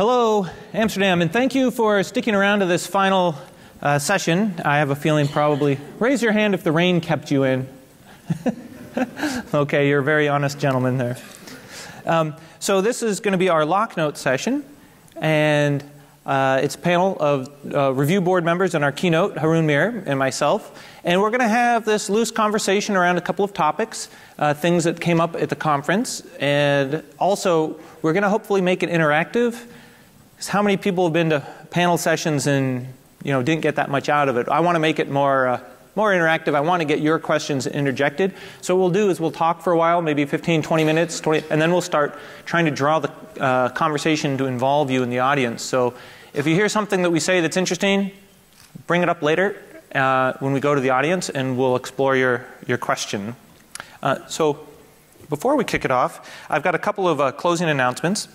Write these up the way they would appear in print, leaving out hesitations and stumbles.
Hello, Amsterdam, and thank you for sticking around to this final session. I have a feeling probably, raise your hand if the rain kept you in. Okay, you're a very honest gentleman there. So this is going to be our Locknote session, and it's a panel of review board members and our keynote, Haroon, Meer, and myself. And we're going to have this loose conversation around a couple of topics, things that came up at the conference. And also, we're going to hopefully make it interactive. How many people have been to panel sessions and didn't get that much out of it? I want to make it more interactive. I want to get your questions interjected. So what we'll do is we'll talk for a while, maybe 15, 20 minutes, and then we'll start trying to draw the conversation to involve you in the audience. So if you hear something that we say that's interesting, bring it up later when we go to the audience, and we'll explore your question. So before we kick it off, I've got a couple of closing announcements.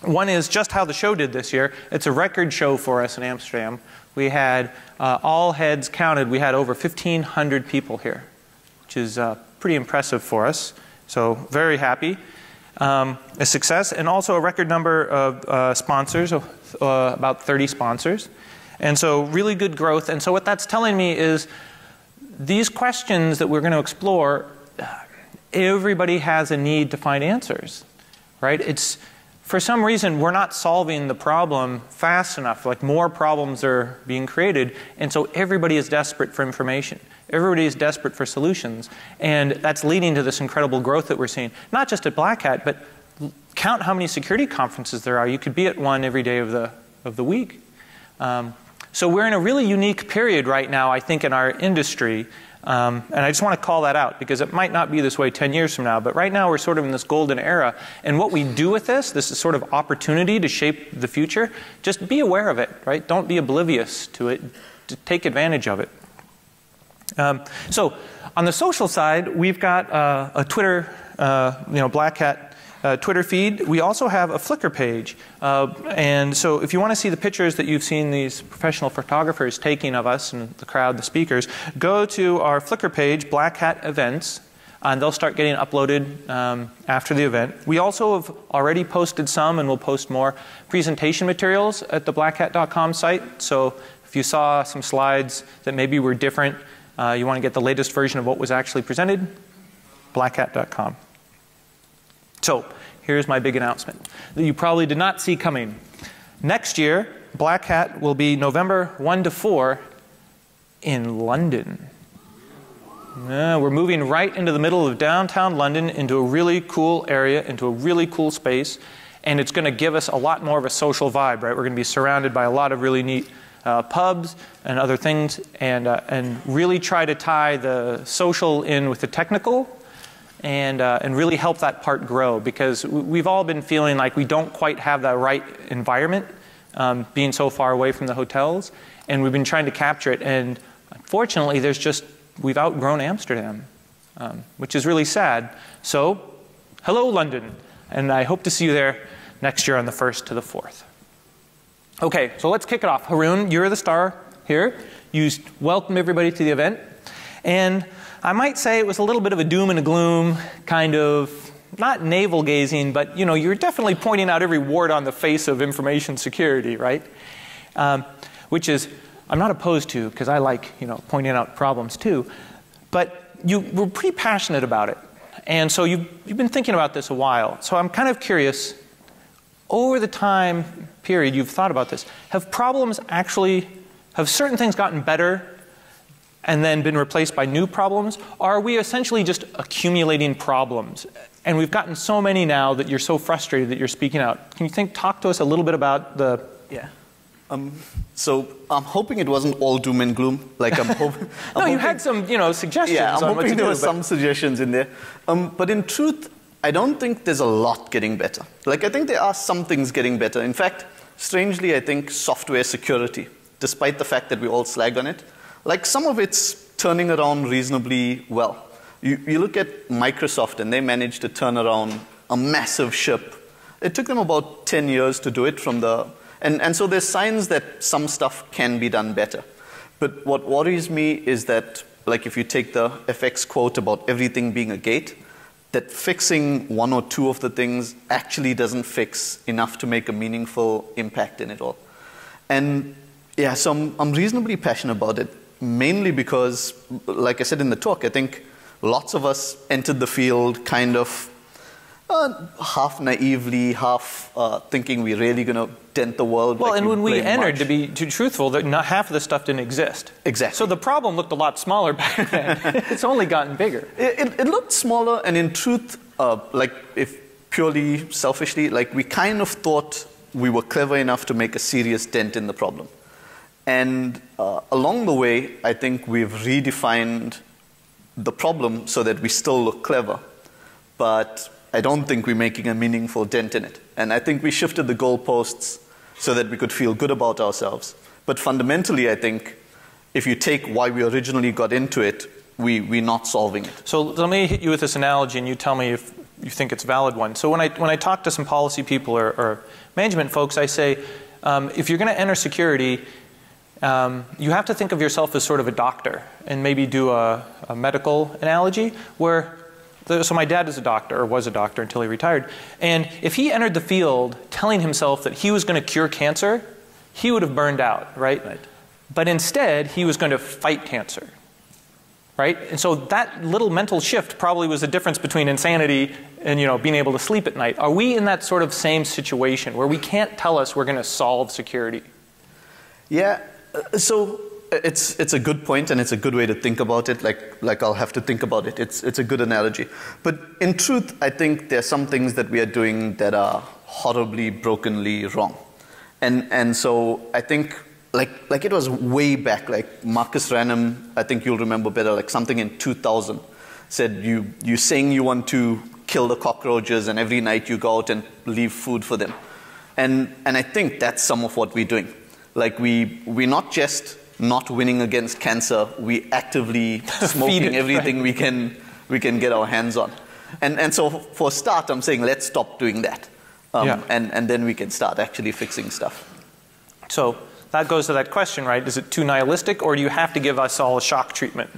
One is just how the show did this year. It's a record show for us in Amsterdam. We had, all heads counted, we had over 1,500 people here, which is pretty impressive for us. So very happy. A success, and also a record number of sponsors, about 30 sponsors. And so really good growth. And so what that's telling me is these questions that we're going to explore, everybody has a need to find answers, right? It's, for some reason, we're not solving the problem fast enough. Like, more problems are being created, and so everybody is desperate for information. Everybody is desperate for solutions, and that's leading to this incredible growth that we're seeing. Not just at Black Hat, but count how many security conferences there are. You could be at one every day of the week. So we're in a really unique period right now, I think, in our industry. And I just want to call that out, because it might not be this way 10 years from now. But right now we're sort of in this golden era. And what we do with this is sort of opportunity to shape the future. Just be aware of it, right? Don't be oblivious to it. To take advantage of it. So on the social side, we've got a Twitter, Black Hat Twitter feed. We also have a Flickr page. And so if you want to see the pictures that you've seen these professional photographers taking of us and the crowd, the speakers, go to our Flickr page, Black Hat Events, and they'll start getting uploaded after the event. We also have already posted some, and we'll post more, presentation materials at the blackhat.com site. So if you saw some slides that maybe were different, you want to get the latest version of what was actually presented, blackhat.com. So here's my big announcement that you probably did not see coming. Next year, Black Hat will be November 1 to 4 in London. We're moving right into the middle of downtown London, into a really cool area, into a really cool space, and it's going to give us a lot more of a social vibe, right? We're going to be surrounded by a lot of really neat pubs and other things, and really try to tie the social in with the technical, and really help that part grow, because we've all been feeling like we don't quite have the right environment, being so far away from the hotels, and we've been trying to capture it, and unfortunately we've outgrown Amsterdam, which is really sad. So hello London, and I hope to see you there next year on the 1st to the 4th. Okay, so let's kick it off. Haroon, you're the star here. You welcome everybody to the event, and I might say it was a little bit of a doom and a gloom, kind of, not navel-gazing, but you're definitely pointing out every wart on the face of information security, right? Which is, I'm not opposed to, because I like, pointing out problems too. But you were pretty passionate about it. And so you've been thinking about this a while. So I'm kind of curious, over the time period you've thought about this, have certain things gotten better and then been replaced by new problems? Or are we essentially just accumulating problems? And we've gotten so many now that you're so frustrated that you're speaking out. Can you talk to us a little bit about the... Yeah. So I'm hoping it wasn't all doom and gloom. Like, I'm hoping... No, you had some, suggestions. Yeah, I'm on what to hoping there do, were some suggestions in there. But in truth, I don't think there's a lot getting better. Like, I think there are some things getting better. In fact, strangely, I think software security, despite the fact that we all slag on it, like, some of it's turning around reasonably well. You look at Microsoft, and they managed to turn around a massive ship. It took them about 10 years to do it from the... And so there's signs that some stuff can be done better. But what worries me is that, like, if you take the FX quote about everything being a gate, that fixing one or two of the things actually doesn't fix enough to make a meaningful impact in it all. And yeah, so I'm reasonably passionate about it, mainly because, like I said in the talk, I think lots of us entered the field kind of half naively, half thinking we're really going to dent the world. Well, like and when we entered, March. to be truthful, that not half of this stuff didn't exist. Exactly. So the problem looked a lot smaller back then. It's only gotten bigger. It looked smaller, and in truth, like if purely selfishly, like we kind of thought we were clever enough to make a serious dent in the problem. And along the way, I think we've redefined the problem so that we still look clever. But I don't think we're making a meaningful dent in it. And I think we shifted the goalposts so that we could feel good about ourselves. But fundamentally, I think if you take why we originally got into it, we're not solving it. So let me hit you with this analogy, and you tell me if you think it's a valid one. So when I talk to some policy people or management folks, I say, if you're going to enter security, you have to think of yourself as sort of a doctor, and maybe do a medical analogy where, so my dad is a doctor, or was a doctor until he retired, and if he entered the field telling himself that he was going to cure cancer, he would have burned out, right? But instead, he was going to fight cancer, right? And so that little mental shift probably was the difference between insanity and, being able to sleep at night. Are we in that sort of same situation where we can't tell us we're going to solve security? Yeah, so it's a good point, and it's a good way to think about it. Like I'll have to think about it. It's a good analogy. But in truth, I think there are some things that we are doing that are horribly, brokenly wrong. And so I think like it was way back, like Marcus Ranum, I think you'll remember better, like something in 2000 said you saying you want to kill the cockroaches, and every night you go out and leave food for them. And I think that's some of what we're doing. Like we're not just not winning against cancer, we actively smoking everything we can get our hands on. And so for a start, I'm saying let's stop doing that. And then we can start actually fixing stuff. So that goes to that question, right? Is it too nihilistic, or do you have to give us all a shock treatment?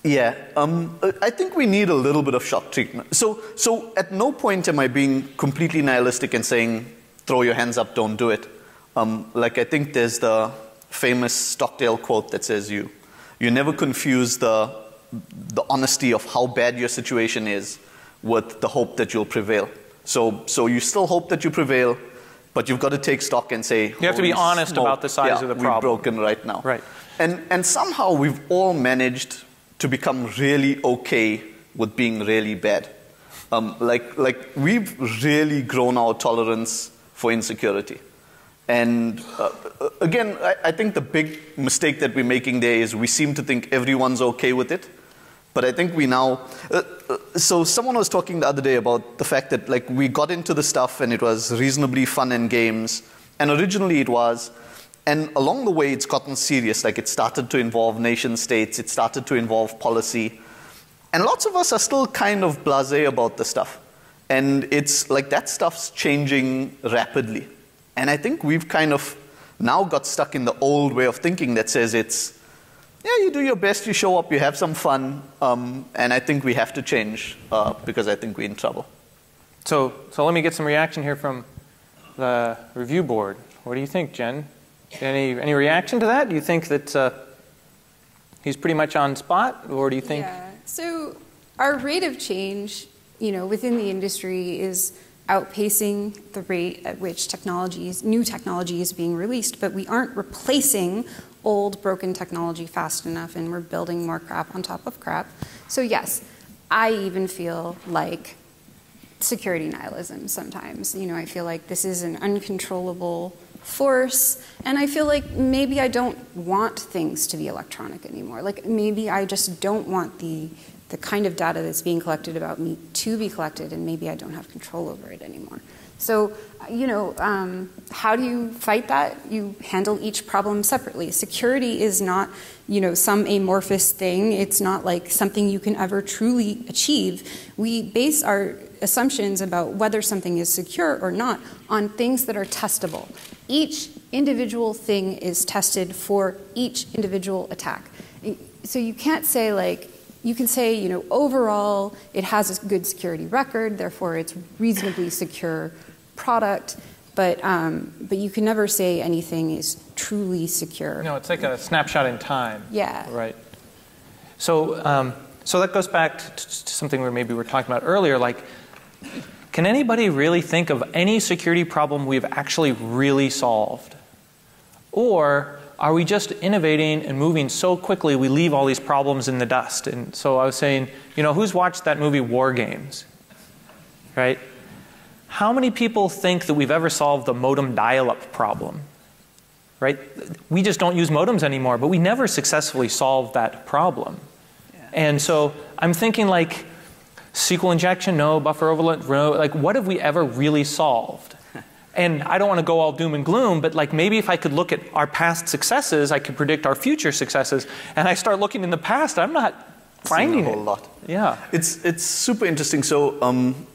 Yeah, I think we need a little bit of shock treatment. So at no point am I being completely nihilistic and saying, throw your hands up, don't do it. Like I think there's the famous Stockdale quote that says you never confuse the honesty of how bad your situation is with the hope that you'll prevail. So you still hope that you prevail, but you've got to take stock and say, you have to be honest about the size of the problem. We're broken right now. Right. And somehow we've all managed to become really okay with being really bad. Like we've really grown our tolerance for insecurity. And again, I think the big mistake that we're making there is we seem to think everyone's okay with it. But I think we now, so someone was talking the other day about the fact that like we got into the stuff and it was reasonably fun and games. And originally it was. And along the way it's gotten serious. Like it started to involve nation states. It started to involve policy. And lots of us are still kind of blasé about the stuff. And it's like that stuff's changing rapidly. And I think we've kind of now got stuck in the old way of thinking that says it's, yeah, you do your best, you show up, you have some fun, and I think we have to change because I think we're in trouble. So let me get some reaction here from the review board. What do you think, Jen? Any reaction to that? Do you think that he's pretty much on spot, or do you think? Yeah. So our rate of change, within the industry is outpacing the rate at which new technology is being released, but we aren't replacing old broken technology fast enough, and we're building more crap on top of crap. So yes, I even feel like security nihilism sometimes. I feel like this is an uncontrollable force, and I feel like maybe I don't want things to be electronic anymore. Like maybe I just don't want the kind of data that's being collected about me to be collected, and maybe I don't have control over it anymore. So, how do you fight that? You handle each problem separately. Security is not, some amorphous thing. It's not like something you can ever truly achieve. We base our assumptions about whether something is secure or not on things that are testable. Each individual thing is tested for each individual attack. So you can't say like, you can say, you know, overall it has a good security record, therefore it's reasonably secure product, but you can never say anything is truly secure. No, it's like a snapshot in time. Yeah. Right. So, so that goes back to something where maybe we were talking about earlier, like, can anybody really think of any security problem we've actually really solved? Or are we just innovating and moving so quickly we leave all these problems in the dust? And so I was saying, you know, who's watched that movie War Games? Right? How many people think that we've ever solved the modem dial-up problem? Right? We just don't use modems anymore, but we never successfully solved that problem. Yeah. And so I'm thinking, like, SQL injection, no. Buffer overload, no. Like, what have we ever really solved? And I don't want to go all doom and gloom, but like maybe if I could look at our past successes, I could predict our future successes. And I start looking in the past, I'm not finding a whole lot. Yeah. It's super interesting. So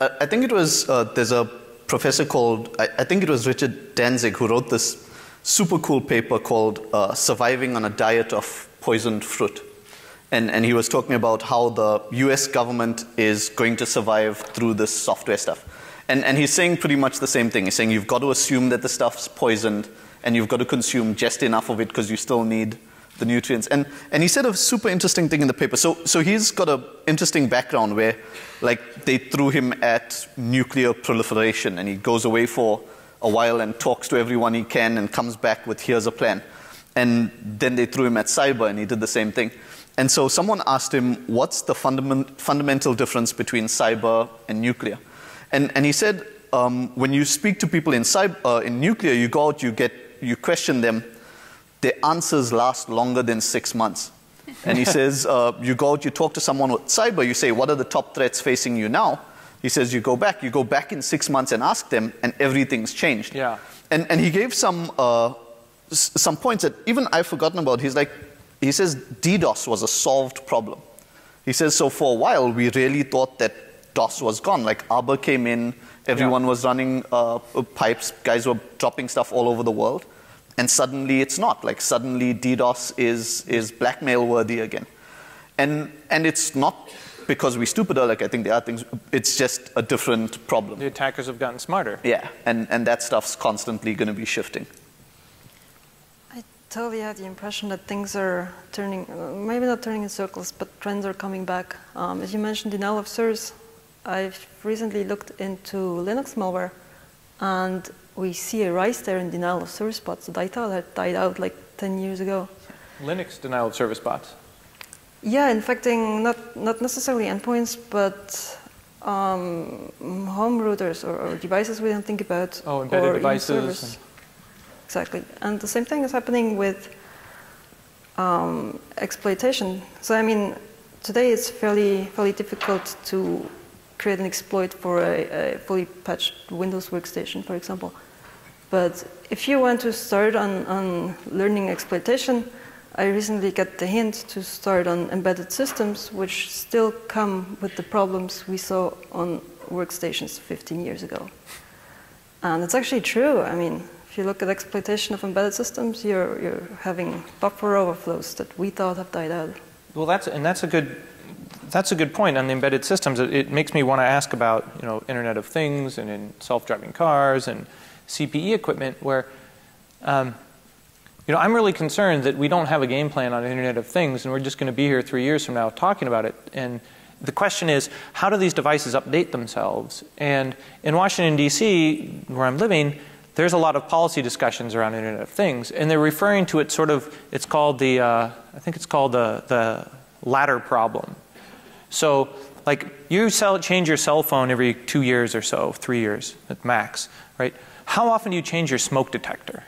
I think it was, there's a professor called, I think it was Richard Danzig, who wrote this super cool paper called Surviving on a Diet of Poisoned Fruit. And he was talking about how the US government is going to survive through this software stuff. And he's saying pretty much the same thing. He's saying you've got to assume that the stuff's poisoned and you've got to consume just enough of it because you still need the nutrients. And he said a super interesting thing in the paper. So he's got an interesting background where like they threw him at nuclear proliferation and he goes away for a while and talks to everyone he can and comes back with here's a plan. And then they threw him at cyber and he did the same thing. And so someone asked him, what's the fundamental difference between cyber and nuclear? And he said, when you speak to people in nuclear, you go out, you question them, their answers last longer than 6 months. And he says, you go out, you talk to someone with cyber, you say, what are the top threats facing you now? He says, you go back in 6 months and ask them, and everything's changed. Yeah. And he gave some points that even I've forgotten about. He says DDoS was a solved problem. He says, so for a while, we really thought that DOS was gone. Like Arbor came in, everyone was running pipes, guys were dropping stuff all over the world, and suddenly it's not. Like suddenly DDoS is blackmail worthy again. And it's not because we're stupider, like I think there are things, it's just a different problem. The attackers have gotten smarter. Yeah, and that stuff's constantly going to be shifting. I totally have the impression that things are turning, maybe not turning in circles, but trends are coming back. As you mentioned, denial of service. I've recently looked into Linux malware, and we see a rise there in denial of service bots that I thought had died out like 10 years ago. Linux denial of service bots? Yeah, infecting not necessarily endpoints, but home routers or devices we don't think about. Oh, embedded devices. Exactly. And the same thing is happening with exploitation. So I mean, today it's fairly difficult to create an exploit for a fully patched Windows workstation, for example. But if you want to start on learning exploitation, I recently got the hint to start on embedded systems, which still come with the problems we saw on workstations 15 years ago. And it's actually true. I mean, if you look at exploitation of embedded systems, you're having buffer overflows that we thought have died out. Well, that's a good point on the embedded systems. It makes me want to ask about, you know, Internet of Things and in self-driving cars and CPE equipment where, you know, I'm really concerned that we don't have a game plan on Internet of Things and we're just going to be here 3 years from now talking about it. And the question is, how do these devices update themselves? And in Washington, D.C., where I'm living, there's a lot of policy discussions around Internet of Things. And they're referring to it sort of, it's called the, I think it's called the ladder problem. So, like, you change your cell phone every 2 years or so, 3 years at max, right? How often do you change your smoke detector,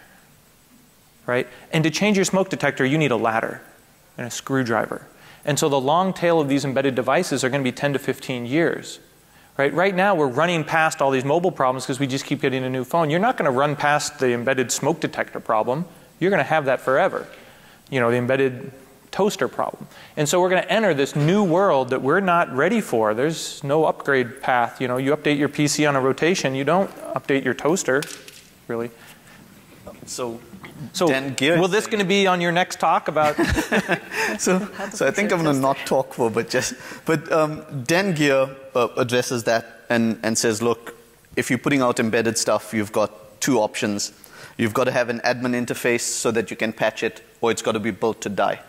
right? And to change your smoke detector, you need a ladder and a screwdriver. And so the long tail of these embedded devices are going to be 10 to 15 years, right? Right now, we're running past all these mobile problems because we just keep getting a new phone. You're not going to run past the embedded smoke detector problem. You're going to have that forever. You know, the embedded toaster problem. And so we're going to enter this new world that we're not ready for. There's no upgrade path. You know, you update your PC on a rotation. You don't update your toaster, really. So So Gear will this going to be on your next talk about? so I think I'm going to not talk for, but Dan Gear addresses that and says, look, if you're putting out embedded stuff, you've got two options. You've got to have an admin interface so that you can patch it, or it's got to be built to die.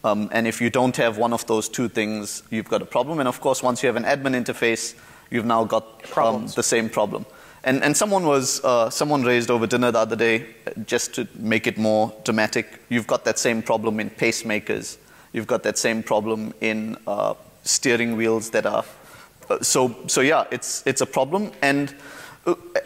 And if you don't have one of those two things, you've got a problem. And of course, once you have an admin interface, you've now got the same problem. And someone raised over dinner the other day, just to make it more dramatic, you've got that same problem in pacemakers. You've got that same problem in steering wheels that are... So yeah, it's a problem. And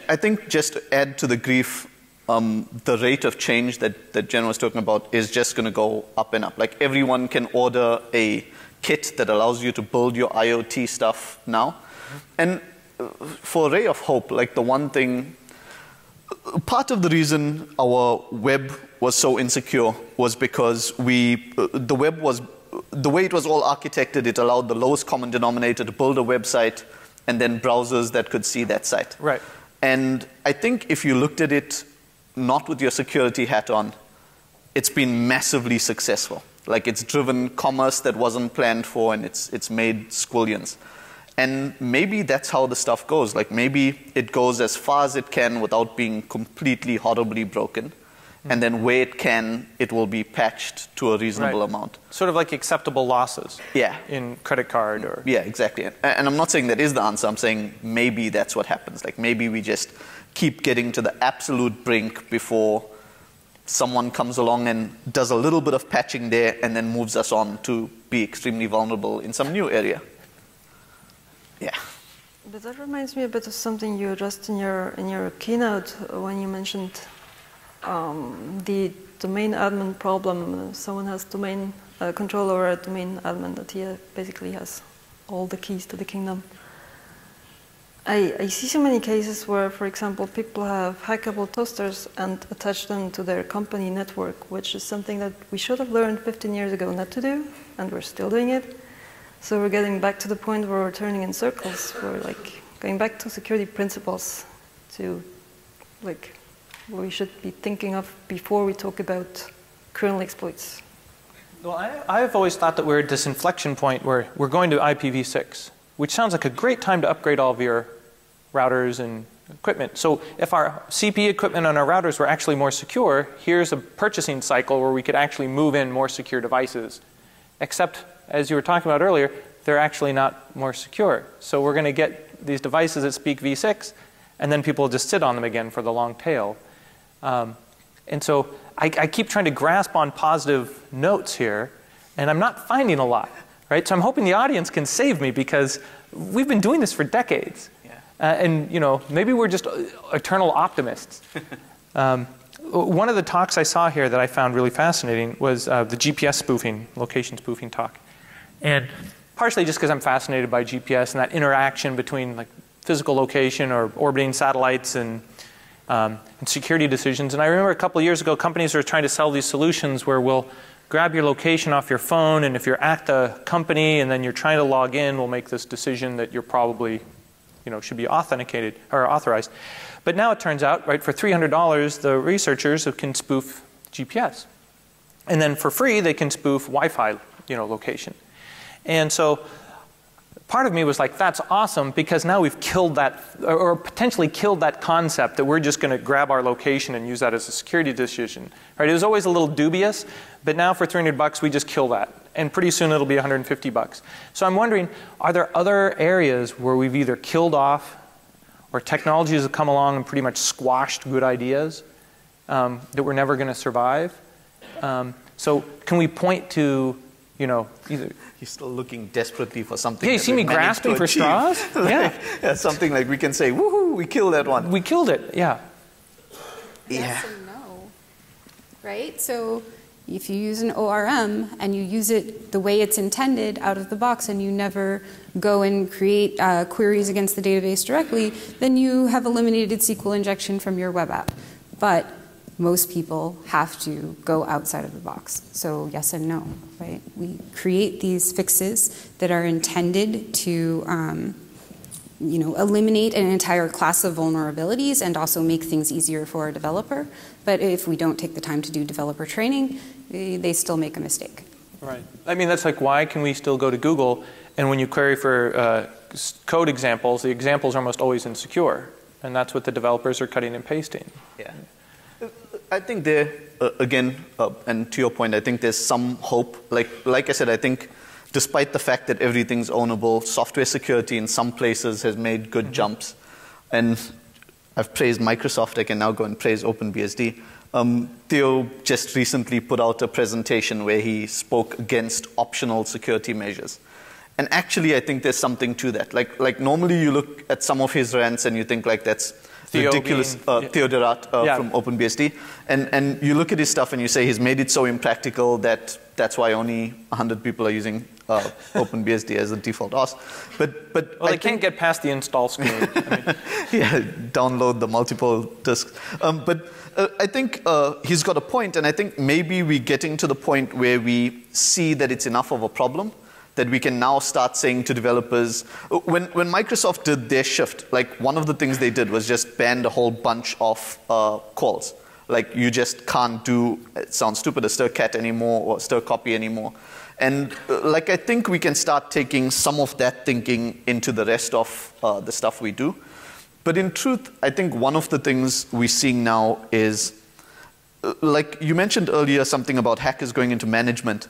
I think just to add to the grief, the rate of change that Jen was talking about is just going to go up and up. Like everyone can order a kit that allows you to build your IoT stuff now. And for a ray of hope, like the one thing, part of the reason our web was so insecure was because the web was, the way it was all architected, it allowed the lowest common denominator to build a website and then browsers that could see that site. Right. And I think if you looked at it not with your security hat on, it's been massively successful. Like it's driven commerce that wasn't planned for, and it's made squillions. And maybe that's how the stuff goes. Like maybe it goes as far as it can without being completely horribly broken. And then where it can, it will be patched to a reasonable amount. Sort of like acceptable losses. Yeah. In credit card or... Yeah, exactly. And I'm not saying that is the answer. I'm saying maybe that's what happens. Like maybe we just keep getting to the absolute brink before someone comes along and does a little bit of patching there and then moves us on to be extremely vulnerable in some new area. Yeah. But that reminds me a bit of something you addressed in your keynote when you mentioned the domain admin problem. Someone has domain control over a domain admin that he basically has all the keys to the kingdom. I see so many cases where, for example, people have hackable toasters and attach them to their company network, which is something that we should have learned 15 years ago not to do, and we're still doing it. So we're getting back to the point where we're turning in circles. We're like going back to security principles to like what we should be thinking of before we talk about kernel exploits. Well, I've always thought that we're at this inflection point where we're going to IPv6, which sounds like a great time to upgrade all of your routers and equipment. So if our CP equipment on our routers were actually more secure, here's a purchasing cycle where we could actually move in more secure devices. Except, as you were talking about earlier, they're actually not more secure. So we're going to get these devices that speak v6, and then people will just sit on them again for the long tail. And so I keep trying to grasp on positive notes here, and I'm not finding a lot. Right? So I'm hoping the audience can save me, because we've been doing this for decades. Yeah. And you know, maybe we're just eternal optimists. One of the talks I saw here that I found really fascinating was the GPS spoofing, location spoofing talk. And partially just because I'm fascinated by GPS and that interaction between like physical location or orbiting satellites and security decisions. And I remember a couple of years ago, companies were trying to sell these solutions where we'll grab your location off your phone, and if you're at the company and then you're trying to log in, we'll make this decision that you're probably, you know, should be authenticated or authorized. But now it turns out, right, for $300, the researchers can spoof GPS. And then for free, they can spoof Wi-Fi, you know, location. And so part of me was like, that's awesome, because now we've killed that, or potentially killed that concept that we're just going to grab our location and use that as a security decision. Right? It was always a little dubious, but now for $300, we just kill that. And pretty soon it'll be $150. So I'm wondering, are there other areas where we've either killed off, or technologies have come along and pretty much squashed good ideas that we're never going to survive? So can we point to, you know, either... You're still looking desperately for something. Yeah, you see me grasping for straws? Yeah. Yeah, something like we can say, woohoo, we killed that one. We killed it, yeah. Yes and no, right? So if you use an ORM and you use it the way it's intended out of the box, and you never go and create queries against the database directly, then you have eliminated SQL injection from your web app. But most people have to go outside of the box. So yes and no, right? We create these fixes that are intended to eliminate an entire class of vulnerabilities and also make things easier for a developer. But if we don't take the time to do developer training, they still make a mistake. Right. I mean, that's like, why can we still go to Google and when you query for code examples, the examples are almost always insecure. And that's what the developers are cutting and pasting. Yeah. I think there, again, and to your point, I think there's some hope. Like I said, I think despite the fact that everything's ownable, software security in some places has made good jumps. And I've praised Microsoft, I can now go and praise OpenBSD. Theo just recently put out a presentation where he spoke against optional security measures. And actually, I think there's something to that. Like normally you look at some of his rants and you think like that's ridiculous, Theo from OpenBSD. And you look at his stuff and you say he's made it so impractical that that's why only 100 people are using OpenBSD as the default OS. But they can't get past the install screen. Yeah, download the multiple disks. But I think he's got a point, and I think maybe we're getting to the point where we see that it's enough of a problem that we can now start saying to developers, when Microsoft did their shift, like one of the things they did was just ban a whole bunch of calls. Like you just can't do, it sounds stupid, a stir cat anymore or stir copy anymore. And like I think we can start taking some of that thinking into the rest of the stuff we do. But in truth, I think one of the things we're seeing now is, like you mentioned earlier, something about hackers going into management.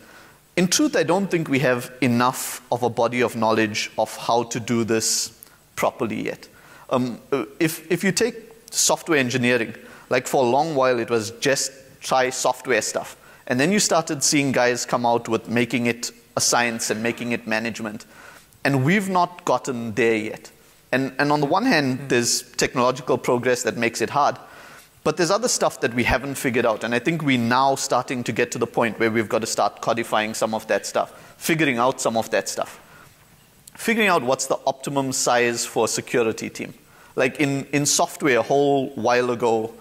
In truth, I don't think we have enough of a body of knowledge of how to do this properly yet. If you take software engineering, like for a long while it was just try software stuff. And then you started seeing guys come out with making it a science and making it management. And we've not gotten there yet. And on the one hand, there's technological progress that makes it hard. But there's other stuff that we haven't figured out. And I think we're now starting to get to the point where we've got to start codifying some of that stuff, figuring out some of that stuff. Figuring out what's the optimum size for a security team. Like in software, a whole while ago,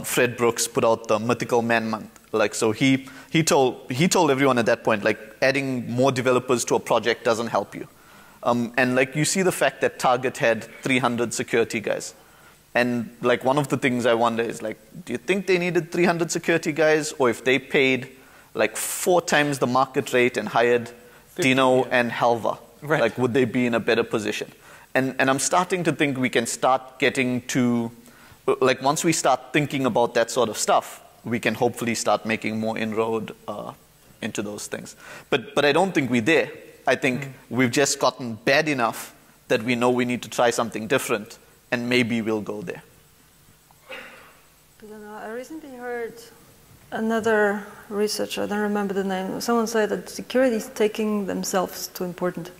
Fred Brooks put out the Mythical Man Month. Like, so he told everyone at that point, like, adding more developers to a project doesn't help you. And like, you see the fact that Target had 300 security guys. And like, one of the things I wonder is like, do you think they needed 300 security guys? Or if they paid like 4 times the market rate and hired Dino and Halva, right, like, would they be in a better position? And I'm starting to think we can start getting to, like, once we start thinking about that sort of stuff, we can hopefully start making more inroad into those things. But I don't think we're there. I think we've just gotten bad enough that we know we need to try something different. And maybe we'll go there. I recently heard another researcher, I don't remember the name, someone said that security is taking themselves too important.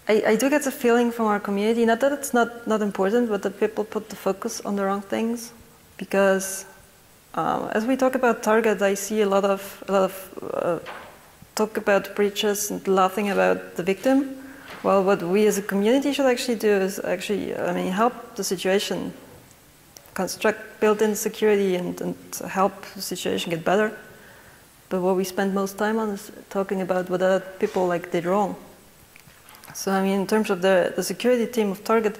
I do get the feeling from our community, not that it's not important, but that people put the focus on the wrong things. Because as we talk about Target, I see a lot of talk about breaches and laughing about the victim. Well, what we as a community should actually do is actually, help the situation, construct built-in security and help the situation get better. But what we spend most time on is talking about what other people did wrong. So, in terms of the security team of Target,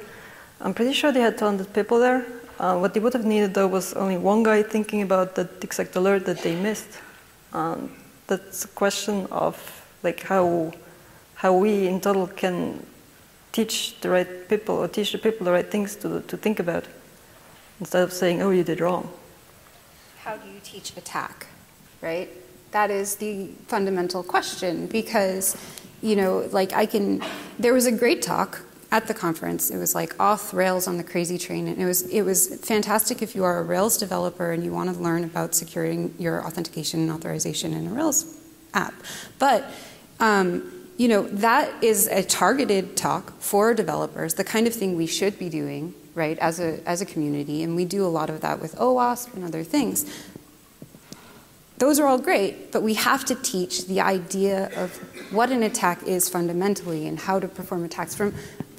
I'm pretty sure they had talented people there. What they would have needed, though, was only one guy thinking about that exact alert that they missed. That's a question of how we in total can teach the right people or teach the people the right things to think about instead of saying, oh, you did wrong. How do you teach attack, right? That is the fundamental question because, there was a great talk at the conference. It was off Rails on the crazy train. And it was fantastic if you are a Rails developer and you want to learn about securing your authentication and authorization in a Rails app. But, that is a targeted talk for developers, the kind of thing we should be doing, right, as a community. And we do a lot of that with OWASP and other things. Those are all great, but we have to teach the idea of what an attack is fundamentally and how to perform attacks from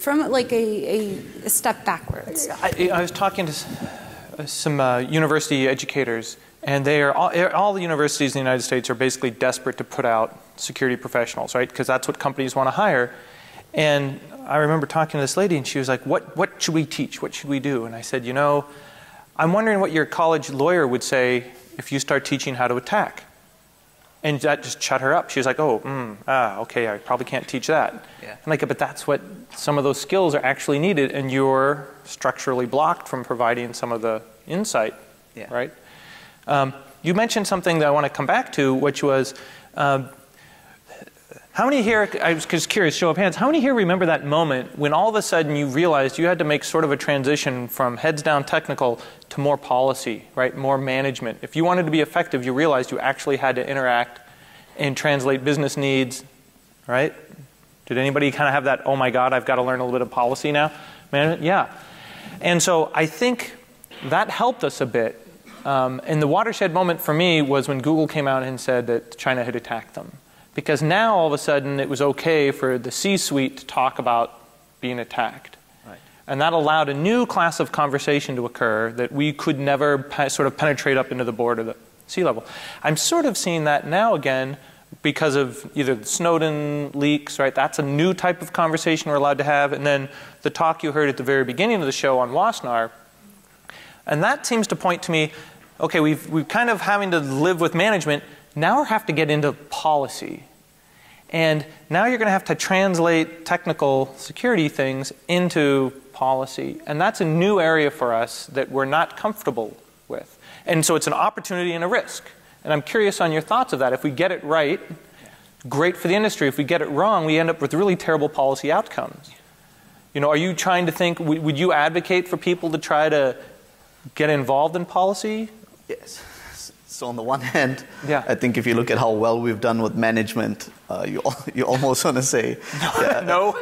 a step backwards. I was talking to some university educators, and they are all the universities in the United States are basically desperate to put out security professionals, right? Because that's what companies want to hire. And I remember talking to this lady, and she was like, what should we teach? What should we do? And I said, you know, I'm wondering what your college lawyer would say if you start teaching how to attack. And that just shut her up. She was like, okay, I probably can't teach that. Yeah. I'm like, but that's what some of those skills are actually needed, and you're structurally blocked from providing some of the insight, right? You mentioned something that I want to come back to, which was, how many here, I was just curious, show of hands, how many here remember that moment when all of a sudden you realized you had to make sort of a transition from heads down technical to more policy, right, more management? If you wanted to be effective, you realized you actually had to interact and translate business needs, right? Did anybody kind of have that, oh my God, I've got to learn a little bit of policy now? Management? Yeah. And so I think that helped us a bit. And the watershed moment for me was when Google came out and said that China had attacked them. Because now, all of a sudden, it was okay for the C-suite to talk about being attacked. Right. And that allowed a new class of conversation to occur that we could never sort of penetrate up into the board of the C-level. I'm sort of seeing that now again because of either the Snowden leaks, right? That's a new type of conversation we're allowed to have. And then the talk you heard at the very beginning of the show on Wassenaar. And that seems to point to me, okay, we've kind of having to live with management. Now we have to get into policy. And now you're going to have to translate technical security things into policy. And that's a new area for us that we're not comfortable with. And so it's an opportunity and a risk. And I'm curious on your thoughts of that. If we get it right, great for the industry. If we get it wrong, we end up with really terrible policy outcomes. You know, are you trying to think, would you advocate for people to try to get involved in policy? Yes. So on the one hand, I think if you look at how well we've done with management, you almost want to say, no.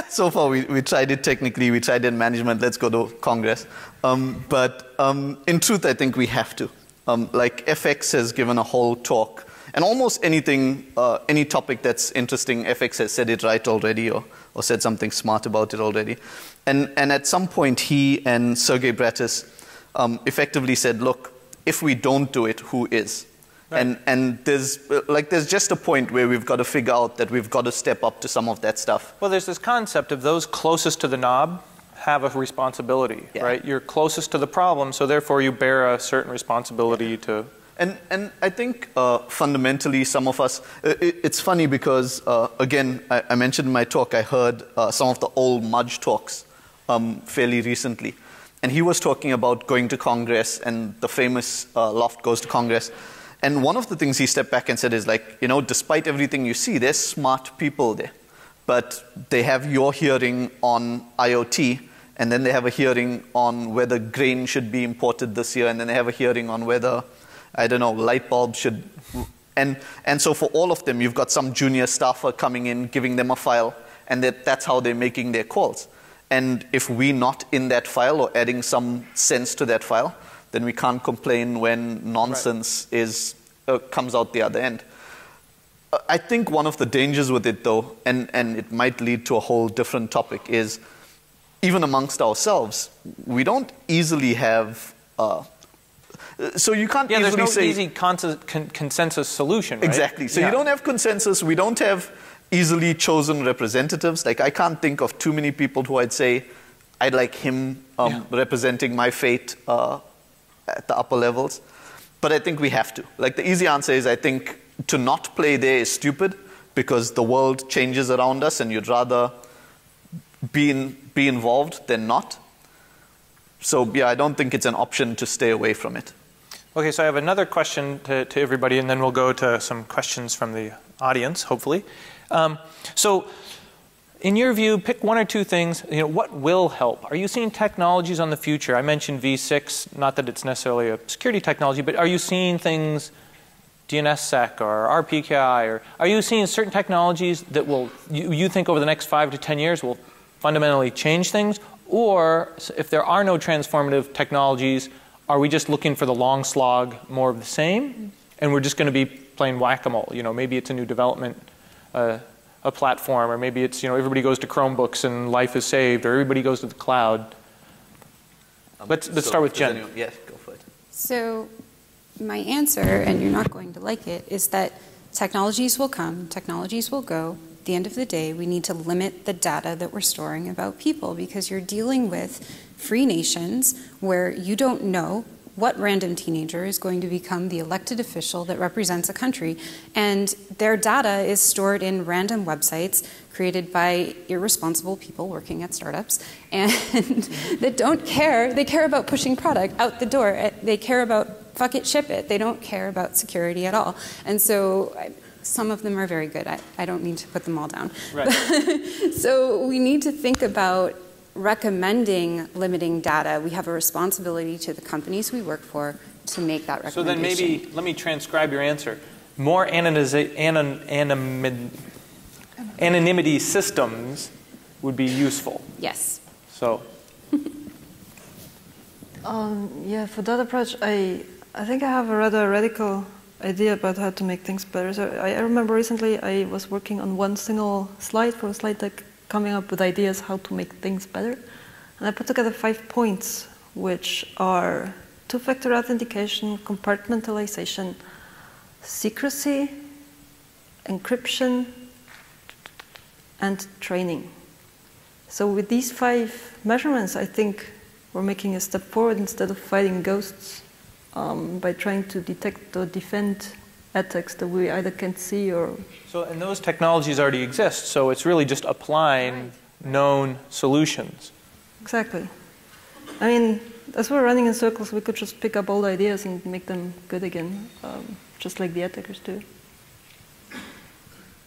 So far we tried it technically, we tried it in management, let's go to Congress. But in truth, I think we have to. Like FX has given a whole talk, and almost anything, any topic that's interesting, FX has said it right already or said something smart about it already. And at some point, he and Sergey Bratis effectively said, look, if we don't do it, who is? Right. And there's just a point where we've got to figure out that we've got to step up to some of that stuff. Well, there's this concept of those closest to the knob have a responsibility, right? You're closest to the problem, so therefore you bear a certain responsibility to... And I think fundamentally some of us, it's funny because, again, I mentioned in my talk, I heard some of the old Mudge talks fairly recently. And he was talking about going to Congress and the famous loft goes to Congress. And one of the things he stepped back and said is like, you know, despite everything you see, there's smart people there. But they have your hearing on IoT, and then they have a hearing on whether grain should be imported this year, and then they have a hearing on whether, I don't know, light bulbs should... And so for all of them, you've got some junior staffer coming in, giving them a file, and that's how they're making their calls. And if we're not in that file or adding some sense to that file, then we can't complain when nonsense comes out the other end. I think one of the dangers with it, though, and it might lead to a whole different topic, is even amongst ourselves, we don't easily have... so you can't easily say... there's no easy consensus solution, right? Exactly. So you don't have consensus. We don't have easily chosen representatives. Like, I can't think of too many people who I'd say, I'd like him representing my fate at the upper levels. But I think we have to. Like, the easy answer is, I think, to not play there is stupid because the world changes around us and you'd rather be involved than not. So, yeah, I don't think it's an option to stay away from it. Okay, so I have another question to everybody, and then we'll go to some questions from the audience, hopefully. So, in your view, pick one or two things. You know, what will help? Are you seeing technologies on the future? I mentioned V6, not that it's necessarily a security technology, but are you seeing things, DNSSEC or RPKI, or are you seeing certain technologies that will, you think over the next 5 to 10 years will fundamentally change things? Or if there are no transformative technologies, are we just looking for the long slog, more of the same? And we're just going to be playing whack-a-mole. You know, maybe it's a new development, a platform, or maybe it's, you know, everybody goes to Chromebooks and life is saved, or everybody goes to the cloud. Let's start with Jen. Yes, go for it. So my answer, and you're not going to like it, is that technologies will come, technologies will go, at the end of the day, we need to limit the data that we're storing about people, because you're dealing with free nations where you don't know what random teenager is going to become the elected official that represents a country. And their data is stored in random websites created by irresponsible people working at startups and that don't care. They care about pushing product out the door. They care about fuck it, ship it. They don't care about security at all. And so some of them are very good. I don't need to put them all down. Right. So we need to think about recommending limiting data. We have a responsibility to the companies we work for to make that recommendation. So then maybe, let me transcribe your answer. More anonymity systems would be useful. Yes. So. Yeah, for that approach, I think I have a rather radical idea about how to make things better. So I remember recently I was working on one single slide for a slide deck, coming up with ideas how to make things better. And I put together 5 points, which are two-factor authentication, compartmentalization, secrecy, encryption, and training. So with these 5 measurements, I think we're making a step forward instead of fighting ghosts by trying to detect or defend attacks that we either can't see or... So, and those technologies already exist, so it's really just applying known solutions. Exactly. I mean, as we're running in circles, we could just pick up old ideas and make them good again, just like the attackers do.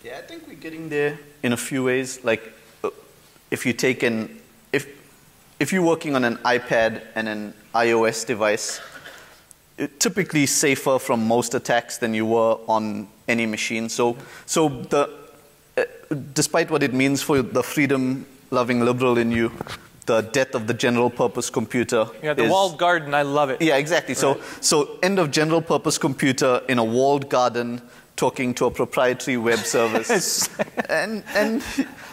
Yeah, I think we're getting there in a few ways. Like, if you take if you're working on an iPad and an iOS device, typically safer from most attacks than you were on any machine. So despite what it means for the freedom-loving liberal in you, the death of the general-purpose computer. Yeah, the walled garden, I love it. Yeah, exactly. Right. So end of general-purpose computer in a walled garden, talking to a proprietary web service.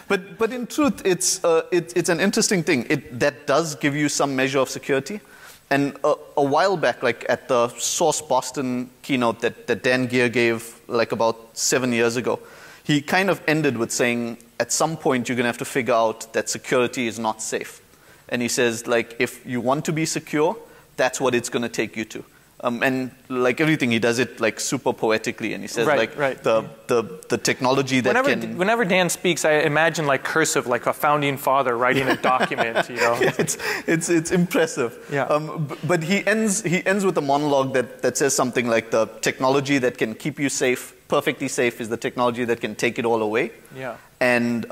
But in truth, it's an interesting thing. That does give you some measure of security. And a while back, like at the Source Boston keynote that Dan Geer gave like about 7 years ago, he kind of ended with saying, at some point you're going to have to figure out that security is not safe. And he says, like, if you want to be secure, that's what it's going to take you to. And like everything, he does it like super poetically, and he says the technology that whenever Dan speaks, I imagine like cursive, like a founding father writing a document. You know, it's impressive. Yeah. But he ends with a monologue that says something like, the technology that can keep you safe, perfectly safe, is the technology that can take it all away. Yeah. And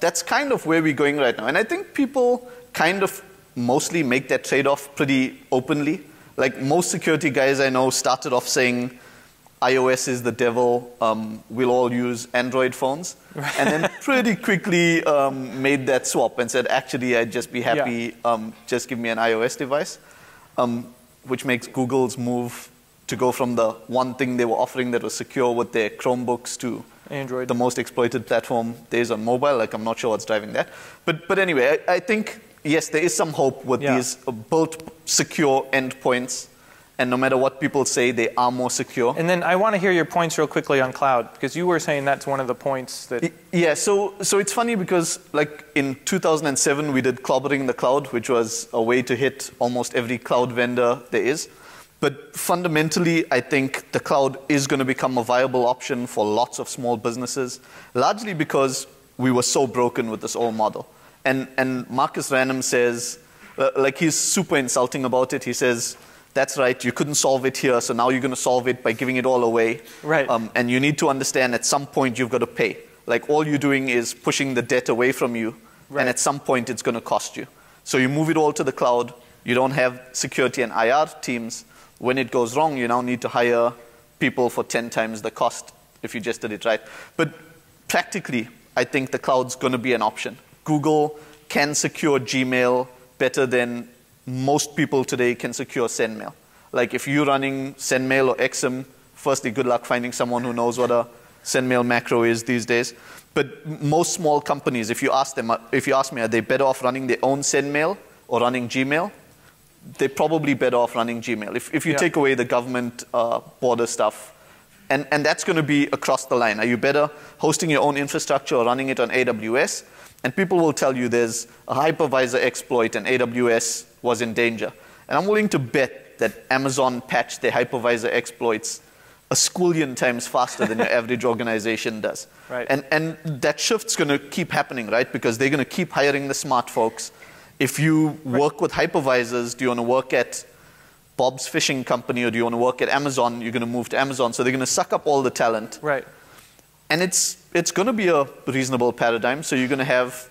that's kind of where we're going right now. And I think people kind of mostly make that trade-off pretty openly. Like most security guys I know started off saying, iOS is the devil, we'll all use Android phones. Right. And then pretty quickly made that swap and said, actually, I'd just be happy, just give me an iOS device. Which makes Google's move to go from the one thing they were offering that was secure with their Chromebooks to Android, the most exploited platform there is on mobile. Like, I'm not sure what's driving that. But anyway, I think, yes, there is some hope with these built secure endpoints. And no matter what people say, they are more secure. And then I want to hear your points real quickly on cloud, because you were saying that's one of the points that... Yeah, so it's funny because like in 2007, we did clobbering the cloud, which was a way to hit almost every cloud vendor there is. But fundamentally, I think the cloud is going to become a viable option for lots of small businesses, largely because we were so broken with this old model. And Marcus Ranum says, like he's super insulting about it. He says, that's right, you couldn't solve it here, so now you're going to solve it by giving it all away. Right. And you need to understand at some point you've got to pay. Like all you're doing is pushing the debt away from you, and at some point it's going to cost you. So you move it all to the cloud. You don't have security and IR teams. When it goes wrong, you now need to hire people for 10 times the cost if you just did it right. But practically, I think the cloud's going to be an option. Google can secure Gmail better than most people today can secure SendMail. Like if you're running SendMail or XM, firstly, good luck finding someone who knows what a SendMail macro is these days. But most small companies, if you ask me, are they better off running their own SendMail or running Gmail? They're probably better off running Gmail. If you take away the government border stuff, And that's going to be across the line. Are you better hosting your own infrastructure or running it on AWS? And people will tell you there's a hypervisor exploit and AWS was in danger. And I'm willing to bet that Amazon patched their hypervisor exploits a squillion times faster than your average organization does. Right. And that shift's going to keep happening, right? Because they're going to keep hiring the smart folks. If you work with hypervisors, do you want to work at Bob's Fishing Company or do you want to work at Amazon? You're going to move to Amazon. So they're going to suck up all the talent. Right. And it's going to be a reasonable paradigm. So you're going to have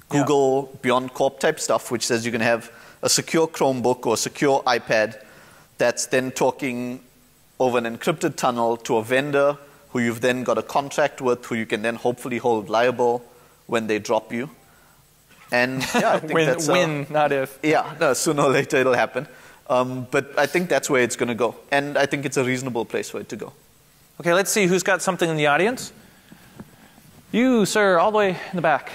Google Beyond Corp type stuff, which says you're going to have a secure Chromebook or a secure iPad that's then talking over an encrypted tunnel to a vendor who you've then got a contract with, who you can then hopefully hold liable when they drop you. And yeah, I think that's when, not if. Yeah, no, sooner or later it'll happen. But I think that's where it's going to go. And I think it's a reasonable place for it to go. Okay, let's see who's got something in the audience. You, sir, all the way in the back.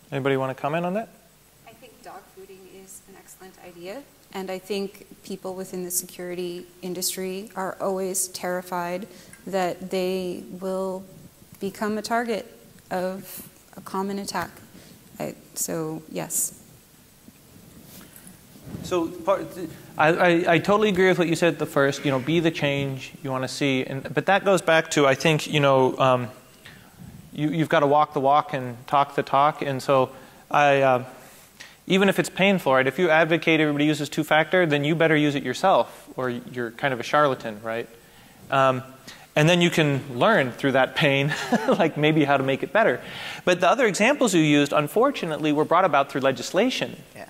Anybody want to comment on that? I think dog fooding is an excellent idea. And I think people within the security industry are always terrified that they will become a target of a common attack. So, yes. So I totally agree with what you said at the first, be the change you want to see. But that goes back to, I think, you've got to walk the walk and talk the talk. And so even if it's painful, right, if you advocate everybody uses two-factor, then you better use it yourself, or you're kind of a charlatan, right? And then you can learn through that pain, like maybe how to make it better. But the other examples you used, unfortunately, were brought about through legislation. Yeah.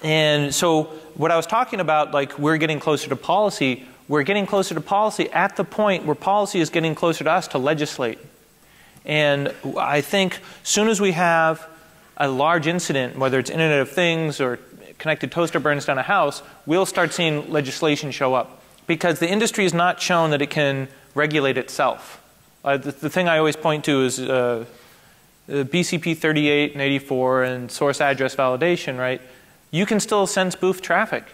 And so what I was talking about, like we're getting closer to policy, we're getting closer to policy at the point where policy is getting closer to us to legislate. And I think as soon as we have a large incident, whether it's Internet of Things or connected toaster burns down a house, we'll start seeing legislation show up. Because the industry has not shown that it can regulate itself. The thing I always point to is BCP 38 and 84 and source address validation, right? You can still send spoof traffic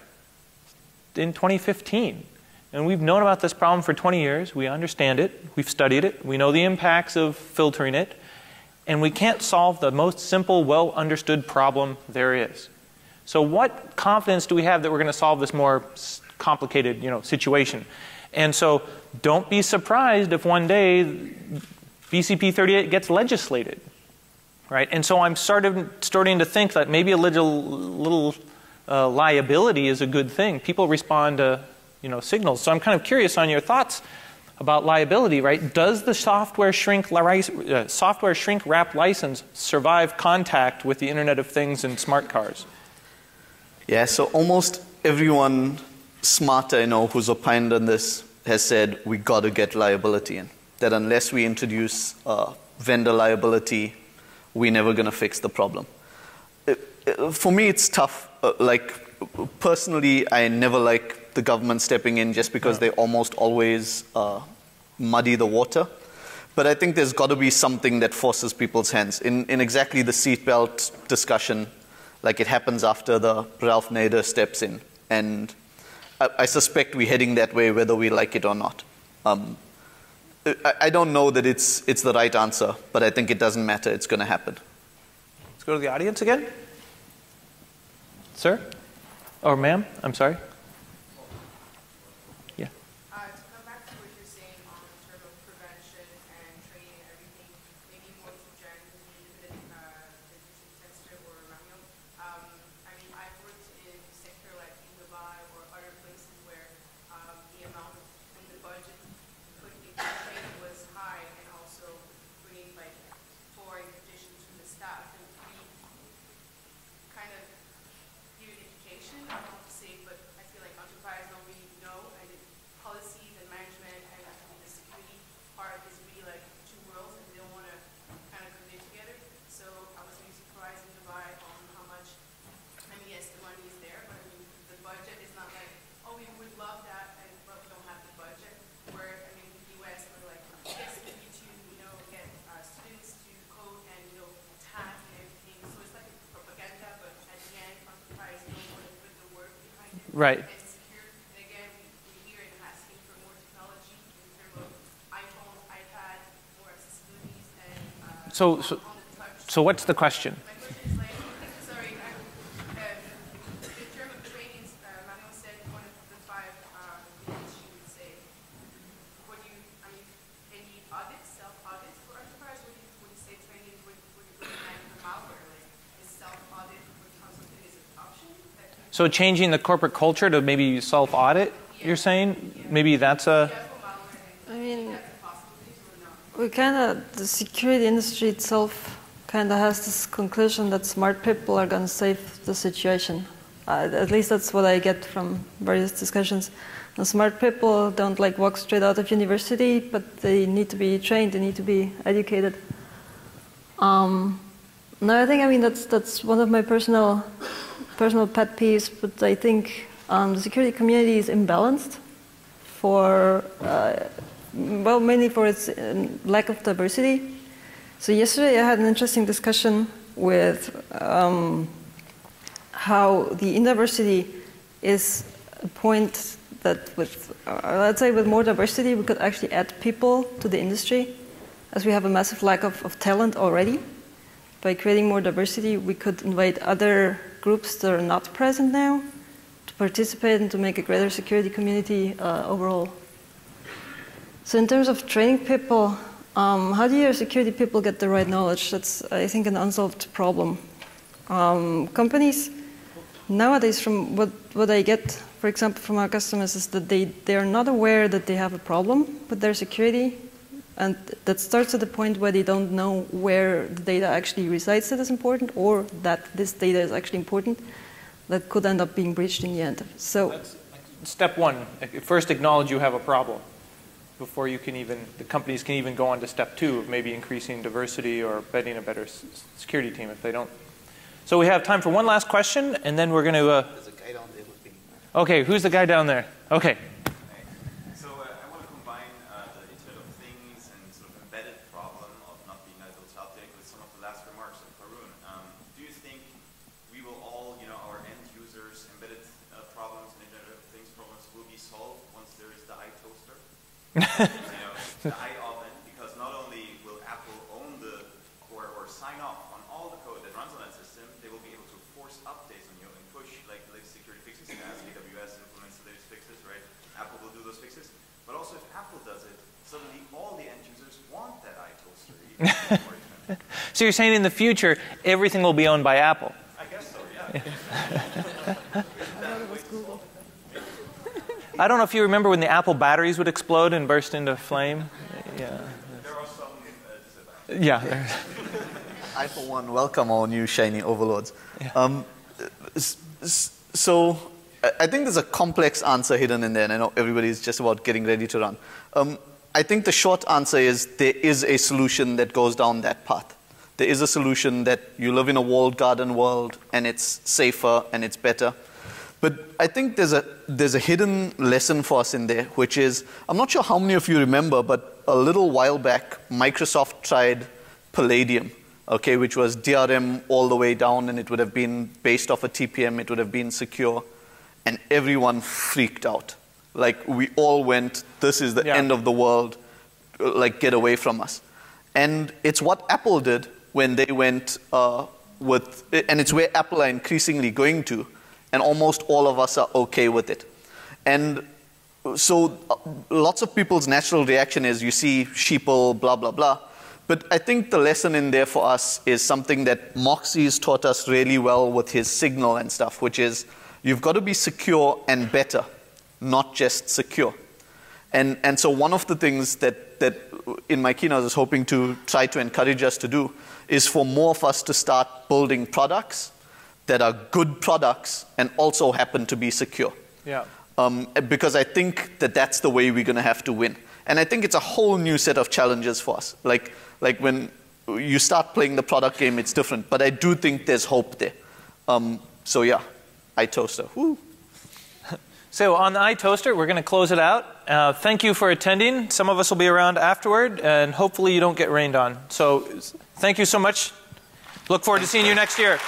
in 2015. And we've known about this problem for 20 years. We understand it. We've studied it. We know the impacts of filtering it. And we can't solve the most simple, well-understood problem there is. So what confidence do we have that we're going to solve this more complicated, situation? And so don't be surprised if one day BCP 38 gets legislated, right? And so I'm starting to think that maybe a little liability is a good thing. People respond to signals. So I'm kind of curious on your thoughts about liability, right? Does the software shrink wrap license survive contact with the Internet of Things and smart cars? Yeah, so almost everyone smart I know who's opined on this has said we got to get liability in. That unless we introduce vendor liability, we're never going to fix the problem. For me, it's tough. Personally, I never like the government stepping in just because they almost always muddy the water. But I think there's got to be something that forces people's hands. In exactly the seatbelt discussion, like it happens after the Ralph Nader steps in. And I suspect we're heading that way whether we like it or not. I don't know that it's the right answer, but I think it doesn't matter. It's going to happen. Let's go to the audience again. Sir? Or ma'am? I'm sorry. To come back to what you're saying on sort of prevention and training and Right. And again, we hear it asking for more technology in terms of iPhone, iPad, more accessibilities, and So on the touch. so what's the question? My question is like, sorry, in terms of trainings, Marion said one of the 5 things she would say. Would you, I mean, any audits, self-audits for enterprise? Would you say training would recommend the malware? Like, is self-audit become something as an option? So changing the corporate culture to maybe self-audit, you're saying? Maybe that's a... I mean, the security industry itself kind of has this conclusion that smart people are going to save the situation. At least that's what I get from various discussions. And smart people don't like walk straight out of university, but they need to be trained, they need to be educated. No, I think, I mean, that's one of my personal pet peeves, but I think the security community is imbalanced for, well, mainly for its lack of diversity. So yesterday I had an interesting discussion with how the diversity is a point that with, let's say with more diversity, we could actually add people to the industry, as we have a massive lack of talent already. By creating more diversity, we could invite other groups that are not present now to participate and to make a greater security community overall. So in terms of training people, how do your security people get the right knowledge? That's, I think, an unsolved problem. Companies nowadays, from what I get, for example, from our customers, is that they are not aware that they have a problem with their security, and that starts at the point where they don't know where the data actually resides that is important, or that this data is actually important, that could end up being breached in the end. So that's step one. First, acknowledge you have a problem before you can even, the companies can even go on to step 2 of maybe increasing diversity or betting a better security team if they don't. So we have time for one last question, and then we're going to... There's a guy down there looking. Okay, who's the guy down there? Okay. So I want to combine the Internet of Things and sort of embedded problem of not being able to update with some of the last remarks of Haroon. Do you think we will all, our end users, embedded problems and Internet of Things problems will be solved once there is the iToaster? The iOven, because not only will Apple own the core or sign off on all the code that runs on that system, they will be able to force updates on you and push like the latest security fixes as AWS implements the latest fixes, right? Apple will do those fixes. But also if Apple does it, suddenly all the end users want that iToaster. So you're saying in the future, everything will be owned by Apple? I guess so, yeah. I don't know if you remember when the Apple batteries would explode and burst into flame. Yeah. There are some disadvantages. Yeah. I, for one, welcome our new shiny overlords. Yeah. So I think there's a complex answer hidden in there, and I know everybody's just about getting ready to run. I think the short answer is there is a solution that goes down that path. There is a solution that you live in a walled garden world, and it's safer and it's better. But I think there's a hidden lesson for us in there, which is, I'm not sure how many of you remember, but a little while back, Microsoft tried Palladium, okay, which was DRM all the way down, and it would have been based off a TPM, it would have been secure, and everyone freaked out. Like, we all went, this is the end of the world, like, get away from us. And it's what Apple did when they went with, and it's where Apple are increasingly going to, and almost all of us are okay with it. And so lots of people's natural reaction is you see sheeple, blah, blah, blah. But I think the lesson in there for us is something that Moxie's taught us really well with his Signal and stuff, which is you've got to be secure and better, not just secure. And so one of the things that in my keynote I was hoping to try to encourage us to do is for more of us to start building products that are good products and also happen to be secure. Yeah. Because I think that that's the way we're going to have to win. And I think it's a whole new set of challenges for us. Like when you start playing the product game, it's different. But I do think there's hope there. So yeah, iToaster. Woo. So on the iToaster, we're going to close it out. Thank you for attending. Some of us will be around afterward, and hopefully you don't get rained on. So thank you so much. Look forward to seeing you next year.